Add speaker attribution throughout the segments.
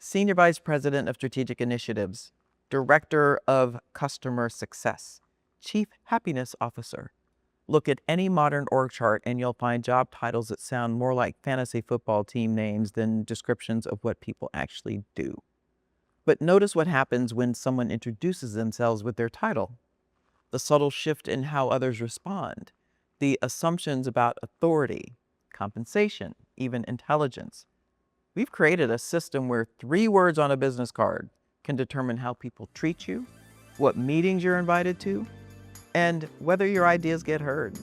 Speaker 1: Senior Vice President of Strategic Initiatives, Director of Customer Success, Chief Happiness Officer. Look at any modern org chart and you'll find job titles that sound more like fantasy football team names than descriptions of what people actually do. But notice what happens when someone introduces themselves with their title. The subtle shift in how others respond, the assumptions about authority, compensation, even intelligence. We've created a system where 3 words on a business card can determine how people treat you, what meetings you're invited to, and whether your ideas get heard.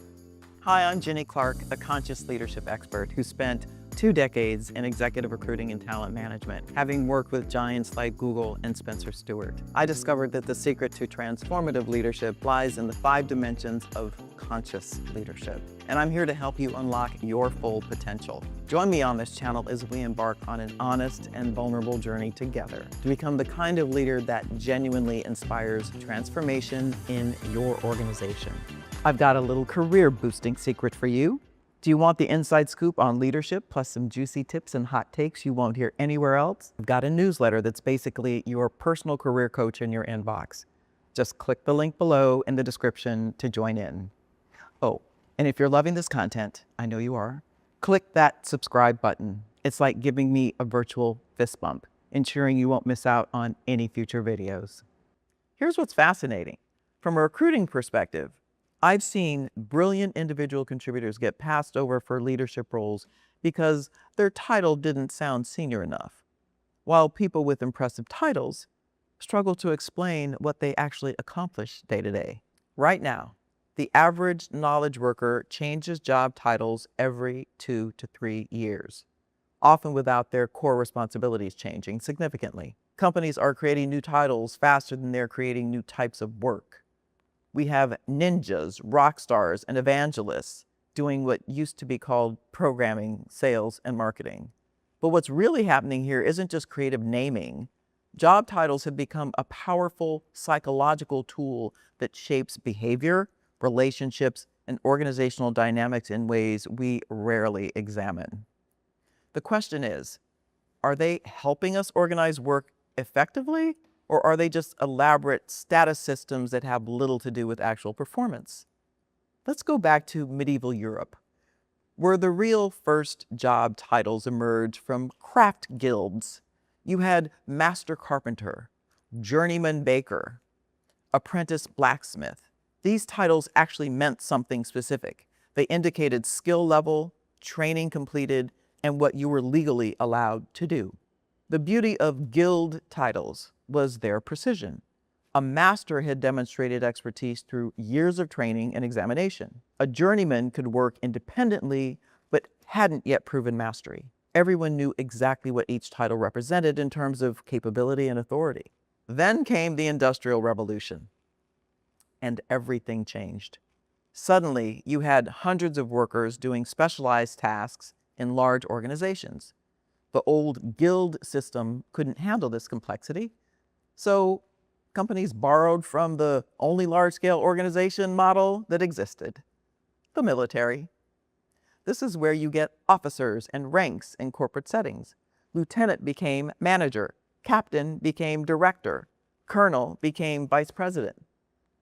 Speaker 1: Hi, I'm Jenny Clark, a conscious leadership expert who spent 2 decades in executive recruiting and talent management, having worked with giants like Google and Spencer Stuart. I discovered that the secret to transformative leadership lies in the 5 dimensions of conscious leadership. And I'm here to help you unlock your full potential. Join me on this channel as we embark on an honest and vulnerable journey together to become the kind of leader that genuinely inspires transformation in your organization. I've got a little career boosting secret for you. Do you want the inside scoop on leadership plus some juicy tips and hot takes you won't hear anywhere else? I've got a newsletter that's basically your personal career coach in your inbox. Just click the link below in the description to join in. Oh, and if you're loving this content, I know you are, click that subscribe button. It's like giving me a virtual fist bump, ensuring you won't miss out on any future videos. Here's what's fascinating. From a recruiting perspective, I've seen brilliant individual contributors get passed over for leadership roles because their title didn't sound senior enough, while people with impressive titles struggle to explain what they actually accomplish day to day. Right now, the average knowledge worker changes job titles every 2 to 3 years, often without their core responsibilities changing significantly. Companies are creating new titles faster than they're creating new types of work. We have ninjas, rock stars, and evangelists doing what used to be called programming, sales, and marketing. But what's really happening here isn't just creative naming. Job titles have become a powerful psychological tool that shapes behavior, relationships, and organizational dynamics in ways we rarely examine. The question is, are they helping us organize work effectively? Or are they just elaborate status systems that have little to do with actual performance? Let's go back to medieval Europe, where the real first job titles emerged from craft guilds. You had master carpenter, journeyman baker, apprentice blacksmith. These titles actually meant something specific. They indicated skill level, training completed, and what you were legally allowed to do. The beauty of guild titles was their precision. A master had demonstrated expertise through years of training and examination. A journeyman could work independently, but hadn't yet proven mastery. Everyone knew exactly what each title represented in terms of capability and authority. Then came the Industrial Revolution, and everything changed. Suddenly, you had hundreds of workers doing specialized tasks in large organizations. The old guild system couldn't handle this complexity, so companies borrowed from the only large-scale organization model that existed, the military. This is where you get officers and ranks in corporate settings. Lieutenant became manager, captain became director, colonel became vice president.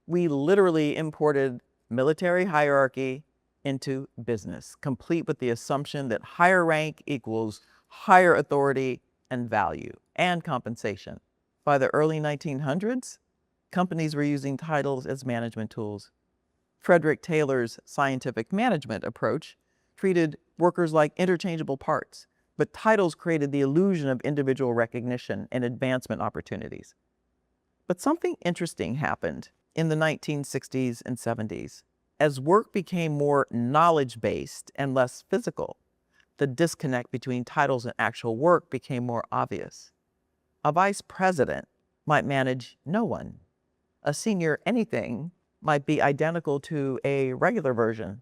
Speaker 1: We literally imported military hierarchy into business, complete with the assumption that higher rank equals higher authority and value and compensation. By the early 1900s, companies were using titles as management tools. Frederick Taylor's scientific management approach treated workers like interchangeable parts, but titles created the illusion of individual recognition and advancement opportunities. But something interesting happened in the 1960s and 70s. As work became more knowledge-based and less physical, the disconnect between titles and actual work became more obvious. A vice president might manage no one. A senior anything might be identical to a regular version.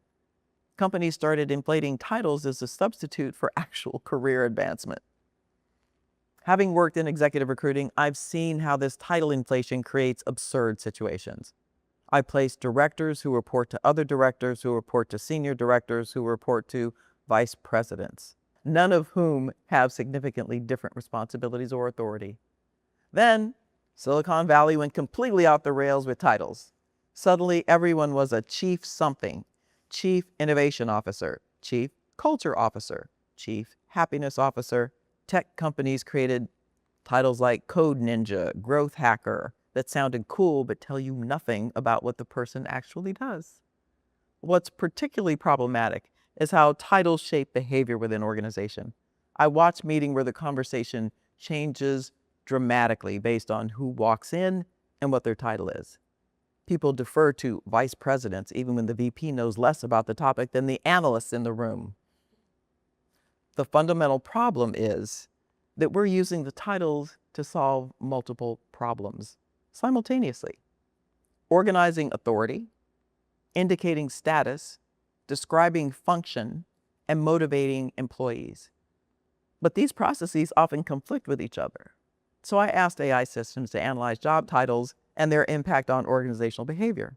Speaker 1: Companies started inflating titles as a substitute for actual career advancement. Having worked in executive recruiting, I've seen how this title inflation creates absurd situations. I place directors who report to other directors who report to senior directors who report to vice presidents. none of whom have significantly different responsibilities or authority. Then, Silicon Valley went completely off the rails with titles. Suddenly, everyone was a chief something, chief innovation officer, chief culture officer, chief happiness officer. Tech companies created titles like code ninja, growth hacker, that sounded cool but tell you nothing about what the person actually does. What's particularly problematic is how titles shape behavior within an organization. I watch meetings where the conversation changes dramatically based on who walks in and what their title is. People defer to vice presidents even when the VP knows less about the topic than the analysts in the room. The fundamental problem is that we're using the titles to solve multiple problems simultaneously. Organizing authority, indicating status, describing function, and motivating employees. But these processes often conflict with each other. So I asked AI systems to analyze job titles and their impact on organizational behavior.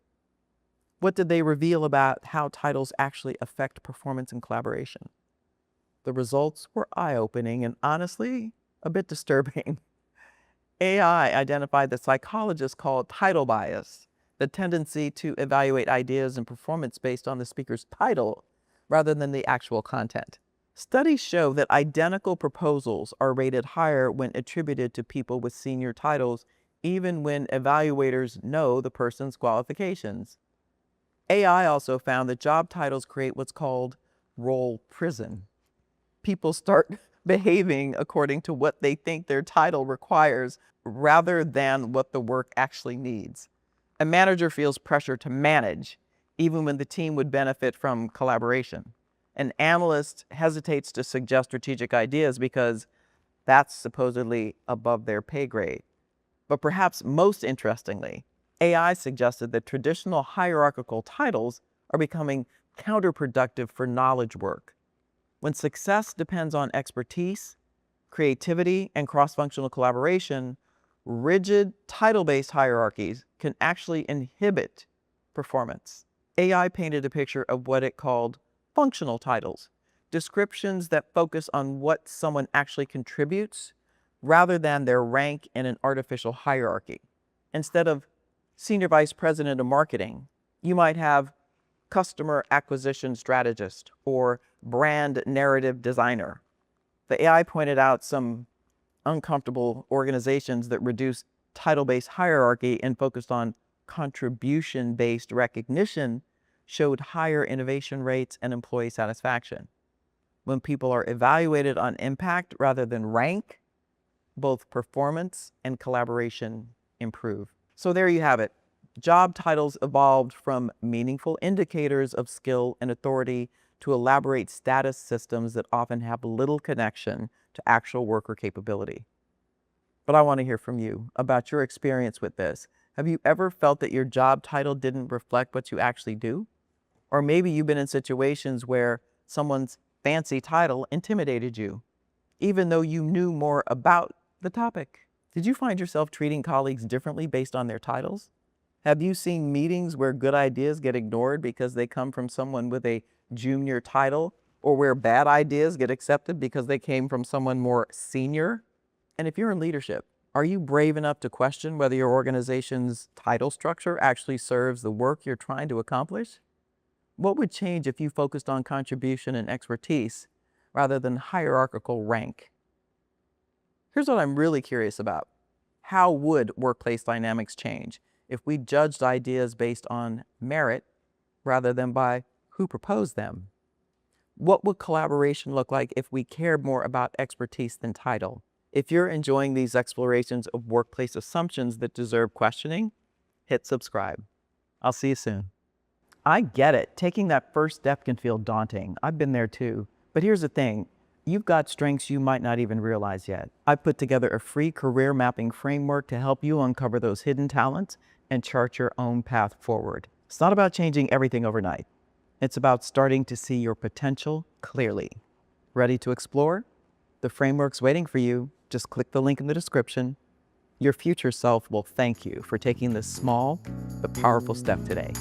Speaker 1: What did they reveal about how titles actually affect performance and collaboration? The results were eye-opening and honestly, a bit disturbing. AI identified the psychologists call title bias, the tendency to evaluate ideas and performance based on the speaker's title rather than the actual content. Studies show that identical proposals are rated higher when attributed to people with senior titles, even when evaluators know the person's qualifications. AI also found that job titles create what's called role prison. People start behaving according to what they think their title requires rather than what the work actually needs. A manager feels pressure to manage, even when the team would benefit from collaboration. An analyst hesitates to suggest strategic ideas because that's supposedly above their pay grade. But perhaps most interestingly, AI suggested that traditional hierarchical titles are becoming counterproductive for knowledge work. When success depends on expertise, creativity, and cross-functional collaboration, rigid title-based hierarchies can actually inhibit performance. AI painted a picture of what it called functional titles, descriptions that focus on what someone actually contributes rather than their rank in an artificial hierarchy. Instead of senior vice president of marketing, you might have customer acquisition strategist or brand narrative designer. The AI pointed out some uncomfortable organizations that reduced title-based hierarchy and focused on contribution-based recognition showed higher innovation rates and employee satisfaction. When people are evaluated on impact rather than rank, both performance and collaboration improve. So there you have it. Job titles evolved from meaningful indicators of skill and authority to elaborate status systems that often have little connection to actual worker capability. But I want to hear from you about your experience with this. Have you ever felt that your job title didn't reflect what you actually do? Or maybe you've been in situations where someone's fancy title intimidated you, even though you knew more about the topic. Did you find yourself treating colleagues differently based on their titles? Have you seen meetings where good ideas get ignored because they come from someone with a junior title, or where bad ideas get accepted because they came from someone more senior? And if you're in leadership, are you brave enough to question whether your organization's title structure actually serves the work you're trying to accomplish? What would change if you focused on contribution and expertise rather than hierarchical rank? Here's what I'm really curious about. How would workplace dynamics change if we judged ideas based on merit rather than by who proposed them? What would collaboration look like if we cared more about expertise than title? If you're enjoying these explorations of workplace assumptions that deserve questioning, hit subscribe. I'll see you soon. I get it. Taking that first step can feel daunting. I've been there too. But here's the thing. You've got strengths you might not even realize yet. I've put together a free career mapping framework to help you uncover those hidden talents and chart your own path forward. It's not about changing everything overnight. It's about starting to see your potential clearly. Ready to explore? The framework's waiting for you. Just click the link in the description. Your future self will thank you for taking this small but powerful step today.